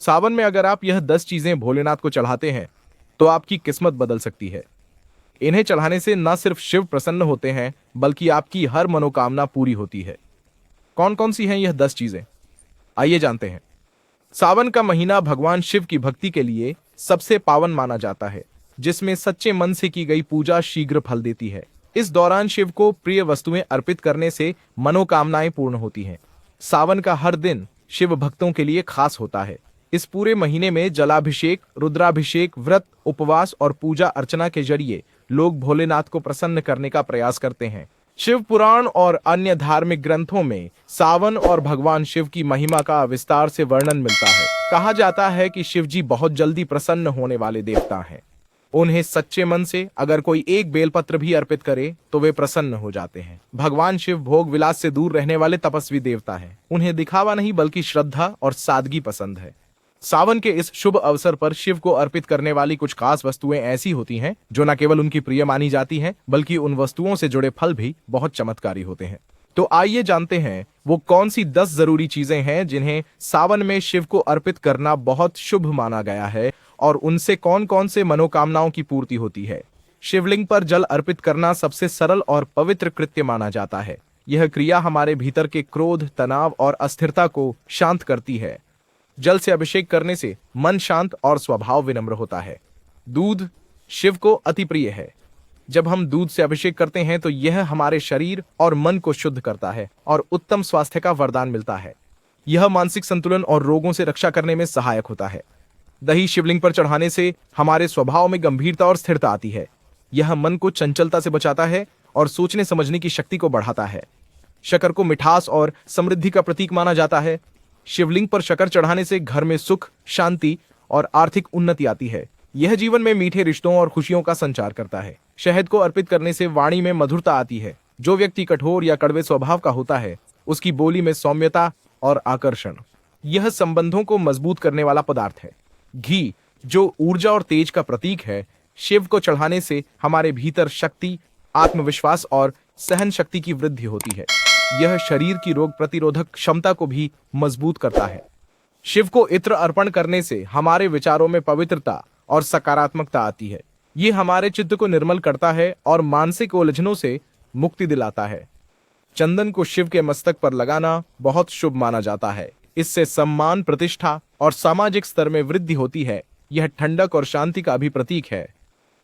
सावन में अगर आप यह 10 चीजें भोलेनाथ को चढ़ाते हैं तो आपकी किस्मत बदल सकती है। इन्हें चढ़ाने से न सिर्फ शिव प्रसन्न होते हैं बल्कि आपकी हर मनोकामना पूरी होती है। कौन कौन सी हैं यह 10 चीजें, आइए जानते हैं। सावन का महीना भगवान शिव की भक्ति के लिए सबसे पावन माना जाता है, जिसमें सच्चे मन से की गई पूजा शीघ्र फल देती है। इस दौरान शिव को प्रिय वस्तुएं अर्पित करने से मनोकामनाएं पूर्ण होती हैं। सावन का हर दिन शिव भक्तों के लिए खास होता है। इस पूरे महीने में जलाभिषेक, रुद्राभिषेक, व्रत, उपवास और पूजा अर्चना के जरिए लोग भोलेनाथ को प्रसन्न करने का प्रयास करते हैं। शिव पुराण और अन्य धार्मिक ग्रंथों में सावन और भगवान शिव की महिमा का विस्तार से वर्णन मिलता है। कहा जाता है कि शिव जी बहुत जल्दी प्रसन्न होने वाले देवता हैं। उन्हें सच्चे मन से अगर कोई एक बेलपत्र भी अर्पित करे तो वे प्रसन्न हो जाते हैं। भगवान शिव भोग विलास से दूर रहने वाले तपस्वी देवता हैं। उन्हें दिखावा नहीं बल्कि श्रद्धा और सादगी पसंद है। सावन के इस शुभ अवसर पर शिव को अर्पित करने वाली कुछ खास वस्तुएं ऐसी होती हैं जो न केवल उनकी प्रिय मानी जाती हैं बल्कि उन वस्तुओं से जुड़े फल भी बहुत चमत्कारी होते हैं। तो आइए जानते हैं वो कौन सी 10 जरूरी चीजें हैं जिन्हें सावन में शिव को अर्पित करना बहुत शुभ माना गया है और उनसे कौन कौन से मनोकामनाओं की पूर्ति होती है। शिवलिंग पर जल अर्पित करना सबसे सरल और पवित्र कृत्य माना जाता है। यह क्रिया हमारे भीतर के क्रोध, तनाव और अस्थिरता को शांत करती है। जल से अभिषेक करने से मन शांत और स्वभाव विनम्र होता है। दूध शिव को अति प्रिय है। जब हम दूध से अभिषेक करते हैं तो यह हमारे शरीर और मन को शुद्ध करता है और उत्तम स्वास्थ्य का वरदान मिलता है। यह मानसिक संतुलन और रोगों से रक्षा करने में सहायक होता है। दही शिवलिंग पर चढ़ाने से हमारे स्वभाव में गंभीरता और स्थिरता आती है। यह मन को चंचलता से बचाता है और सोचने समझने की शक्ति को बढ़ाता है। शक्कर को मिठास और समृद्धि का प्रतीक माना जाता है। शिवलिंग पर शक्कर चढ़ाने से घर में सुख, शांति और आर्थिक उन्नति आती है। यह जीवन में मीठे रिश्तों और खुशियों का संचार करता है। शहद को अर्पित करने से वाणी में मधुरता आती है। जो व्यक्ति कठोर या कड़वे स्वभाव का होता है उसकी बोली में सौम्यता और आकर्षण, यह संबंधों को मजबूत करने वाला पदार्थ है। घी जो ऊर्जा और तेज का प्रतीक है, शिव को चढ़ाने से हमारे भीतर शक्ति, आत्मविश्वास और सहन शक्ति की वृद्धि होती है। यह शरीर की रोग प्रतिरोधक क्षमता को भी मजबूत करता है। शिव को इत्र अर्पण करने से हमारे विचारों में पवित्रता और सकारात्मकता आती है। ये हमारे चित्त को निर्मल करता है और मानसिक उलझनों से मुक्ति दिलाता है। चंदन को शिव के मस्तक पर लगाना बहुत शुभ माना जाता है। इससे सम्मान, प्रतिष्ठा और सामाजिक स्तर में वृद्धि होती है। यह ठंडक और शांति का भी प्रतीक है।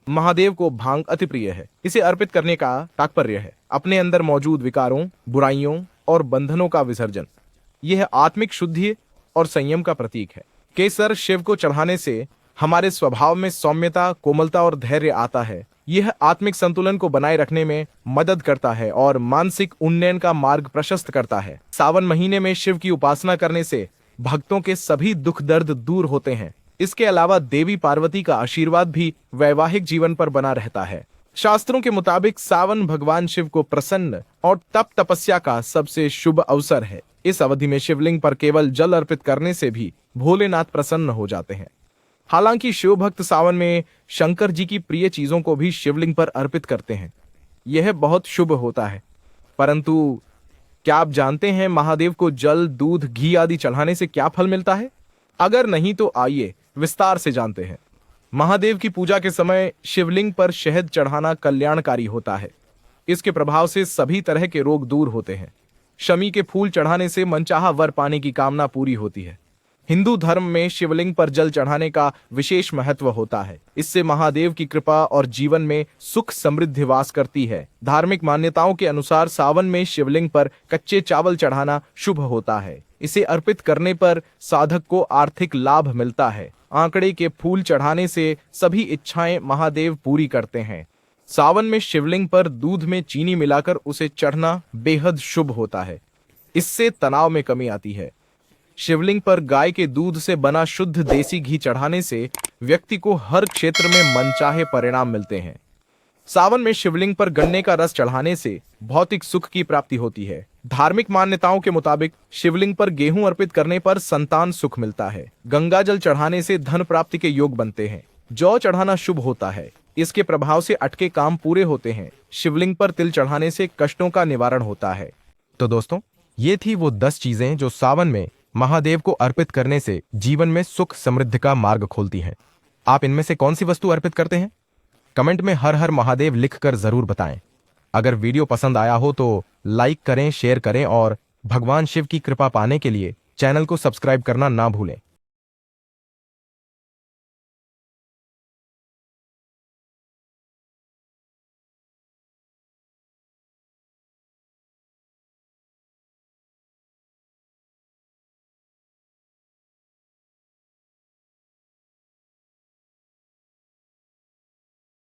महादेव को भांग अति प्रिय है। इसे अर्पित करने का तात्पर्य है अपने अंदर मौजूद विकारों, बुराइयों और बंधनों का विसर्जन। यह आत्मिक शुद्धि और संयम का प्रतीक है। केसर शिव को चढ़ाने से हमारे स्वभाव में सौम्यता, कोमलता और धैर्य आता है। यह आत्मिक संतुलन को बनाए रखने में मदद करता है और मानसिक उन्नयन का मार्ग प्रशस्त करता है। सावन महीने में शिव की उपासना करने से भक्तों के सभी दुख दर्द दूर होते हैं। इसके अलावा देवी पार्वती का आशीर्वाद भी वैवाहिक जीवन पर बना रहता है। शास्त्रों के मुताबिक सावन भगवान शिव को प्रसन्न और तप तपस्या का सबसे शुभ अवसर है। इस अवधि में शिवलिंग पर केवल जल अर्पित करने से भी भोलेनाथ प्रसन्न हो जाते हैं। हालांकि शिव भक्त सावन में शंकर जी की प्रिय चीजों को भी शिवलिंग पर अर्पित करते हैं। यह बहुत शुभ होता है। परंतु क्या आप जानते हैं महादेव को जल, दूध, घी आदि चढ़ाने से क्या फल मिलता है? अगर नहीं तो आइए विस्तार से जानते हैं। महादेव की पूजा के समय शिवलिंग पर शहद चढ़ाना कल्याणकारी होता है। इसके प्रभाव से सभी तरह के रोग दूर होते हैं। शमी के फूल चढ़ाने से मनचाहा वर पाने की कामना पूरी होती है। हिंदू धर्म में शिवलिंग पर जल चढ़ाने का विशेष महत्व होता है। इससे महादेव की कृपा और जीवन में सुख समृद्धि वास करती है। धार्मिक मान्यताओं के अनुसार सावन में शिवलिंग पर कच्चे चावल चढ़ाना शुभ होता है। इसे अर्पित करने पर साधक को आर्थिक लाभ मिलता है। आंकड़े के फूल चढ़ाने से सभी इच्छाएं महादेव पूरी करते हैं। सावन में शिवलिंग पर दूध में चीनी मिलाकर उसे चढ़ना बेहद शुभ होता है। इससे तनाव में कमी आती है। शिवलिंग पर गाय के दूध से बना शुद्ध देसी घी चढ़ाने से व्यक्ति को हर क्षेत्र में मनचाहे परिणाम मिलते हैं। सावन में शिवलिंग पर गन्ने का रस चढ़ाने से भौतिक सुख की प्राप्ति होती है। धार्मिक मान्यताओं के मुताबिक शिवलिंग पर गेहूं अर्पित करने पर संतान सुख मिलता है। गंगा जल चढ़ाने से धन प्राप्ति के योग बनते हैं। जौ चढ़ाना शुभ होता है। इसके प्रभाव से अटके काम पूरे होते हैं। शिवलिंग पर तिल चढ़ाने से कष्टों का निवारण होता है। तो दोस्तों, ये थी वो 10 चीजें जो सावन में महादेव को अर्पित करने से जीवन में सुख समृद्धि का मार्ग खोलती हैं। आप इनमें से कौन सी वस्तु अर्पित करते हैं? कमेंट में हर हर महादेव लिखकर जरूर बताएं। अगर वीडियो पसंद आया हो तो लाइक करें, शेयर करें और भगवान शिव की कृपा पाने के लिए चैनल को सब्सक्राइब करना ना भूलें।